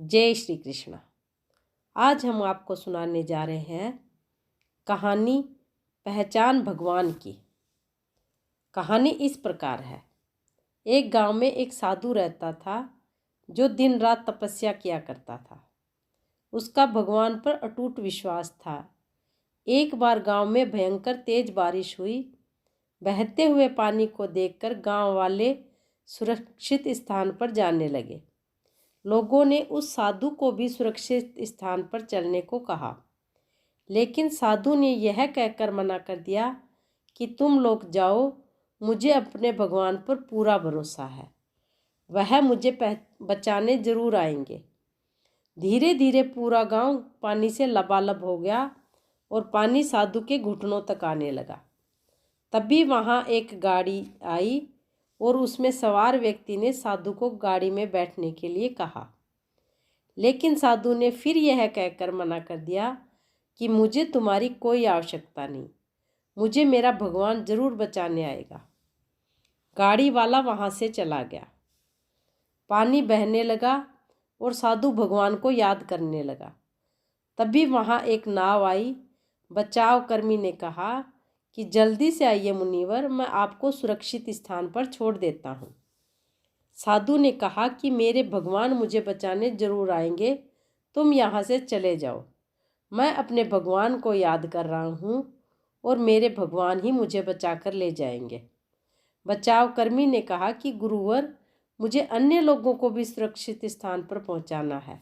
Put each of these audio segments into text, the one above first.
जय श्री कृष्ण। आज हम आपको सुनाने जा रहे हैं कहानी पहचान भगवान की। कहानी इस प्रकार है। एक गांव में एक साधु रहता था जो दिन रात तपस्या किया करता था। उसका भगवान पर अटूट विश्वास था। एक बार गांव में भयंकर तेज बारिश हुई। बहते हुए पानी को देखकर गांव वाले सुरक्षित स्थान पर जाने लगे। लोगों ने उस साधु को भी सुरक्षित स्थान पर चलने को कहा, लेकिन साधु ने यह कहकर मना कर दिया कि तुम लोग जाओ, मुझे अपने भगवान पर पूरा भरोसा है, वह मुझे बचाने जरूर आएंगे। धीरे धीरे पूरा गांव पानी से लबालब हो गया और पानी साधु के घुटनों तक आने लगा। तभी वहां एक गाड़ी आई और उसमें सवार व्यक्ति ने साधु को गाड़ी में बैठने के लिए कहा, लेकिन साधु ने फिर यह कहकर मना कर दिया कि मुझे तुम्हारी कोई आवश्यकता नहीं, मुझे मेरा भगवान जरूर बचाने आएगा। गाड़ी वाला वहां से चला गया। पानी बहने लगा और साधु भगवान को याद करने लगा। तभी वहां एक नाव आई। बचाव कर्मी ने कहा कि जल्दी से आइए मुनिवर, मैं आपको सुरक्षित स्थान पर छोड़ देता हूँ। साधु ने कहा कि मेरे भगवान मुझे बचाने जरूर आएंगे, तुम यहाँ से चले जाओ। मैं अपने भगवान को याद कर रहा हूँ और मेरे भगवान ही मुझे बचाकर ले जाएंगे। बचाव कर्मी ने कहा कि गुरुवर, मुझे अन्य लोगों को भी सुरक्षित स्थान पर पहुँचाना है,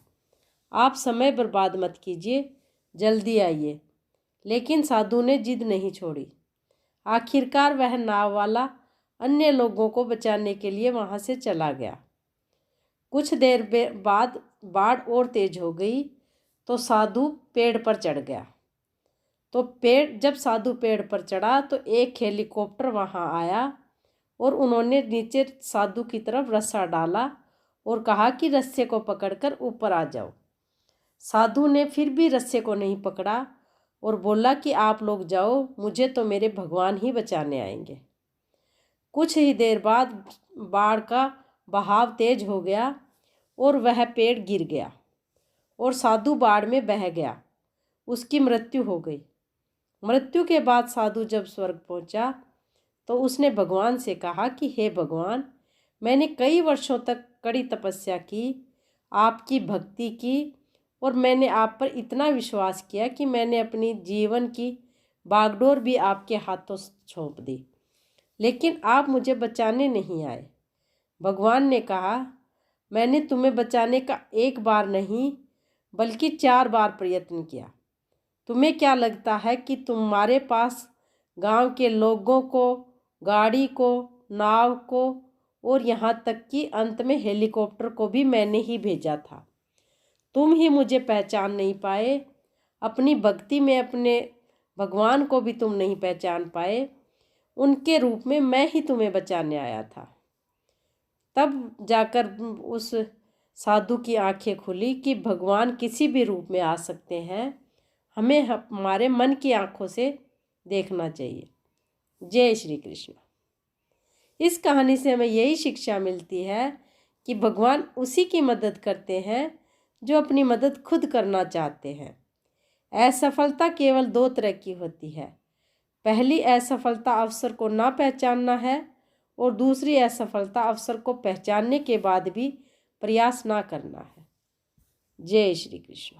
आप समय बर्बाद मत कीजिए, जल्दी आइए। लेकिन साधु ने जिद नहीं छोड़ी। आखिरकार वह नाव वाला अन्य लोगों को बचाने के लिए वहां से चला गया। कुछ देर बाद बाढ़ और तेज हो गई तो साधु पेड़ पर चढ़ गया। जब साधु पेड़ पर चढ़ा तो एक हेलीकॉप्टर वहां आया और उन्होंने नीचे साधु की तरफ रस्सा डाला और कहा कि रस्से को पकड़कर ऊपर आ जाओ। साधु ने फिर भी रस्से को नहीं पकड़ा और बोला कि आप लोग जाओ, मुझे तो मेरे भगवान ही बचाने आएंगे। कुछ ही देर बाद बाढ़ का बहाव तेज हो गया और वह पेड़ गिर गया और साधु बाढ़ में बह गया। उसकी मृत्यु हो गई। मृत्यु के बाद साधु जब स्वर्ग पहुंचा तो उसने भगवान से कहा कि हे भगवान, मैंने कई वर्षों तक कड़ी तपस्या की, आपकी भक्ति की और मैंने आप पर इतना विश्वास किया कि मैंने अपनी जीवन की बागडोर भी आपके हाथों सौंप दी, लेकिन आप मुझे बचाने नहीं आए। भगवान ने कहा, मैंने तुम्हें बचाने का एक बार नहीं बल्कि 4 बार प्रयत्न किया। तुम्हें क्या लगता है कि तुम्हारे पास गांव के लोगों को, गाड़ी को, नाव को और यहाँ तक कि अंत में हेलीकॉप्टर को भी मैंने ही भेजा था। तुम ही मुझे पहचान नहीं पाए। अपनी भक्ति में अपने भगवान को भी तुम नहीं पहचान पाए। उनके रूप में मैं ही तुम्हें बचाने आया था। तब जाकर उस साधु की आंखें खुली कि भगवान किसी भी रूप में आ सकते हैं, हमें हमारे मन की आंखों से देखना चाहिए। जय श्री कृष्ण। इस कहानी से हमें यही शिक्षा मिलती है कि भगवान उसी की मदद करते हैं जो अपनी मदद खुद करना चाहते हैं। असफलता केवल 2 तरह की होती है। पहली असफलता अवसर को ना पहचानना है और दूसरी असफलता अवसर को पहचानने के बाद भी प्रयास ना करना है। जय श्री कृष्ण।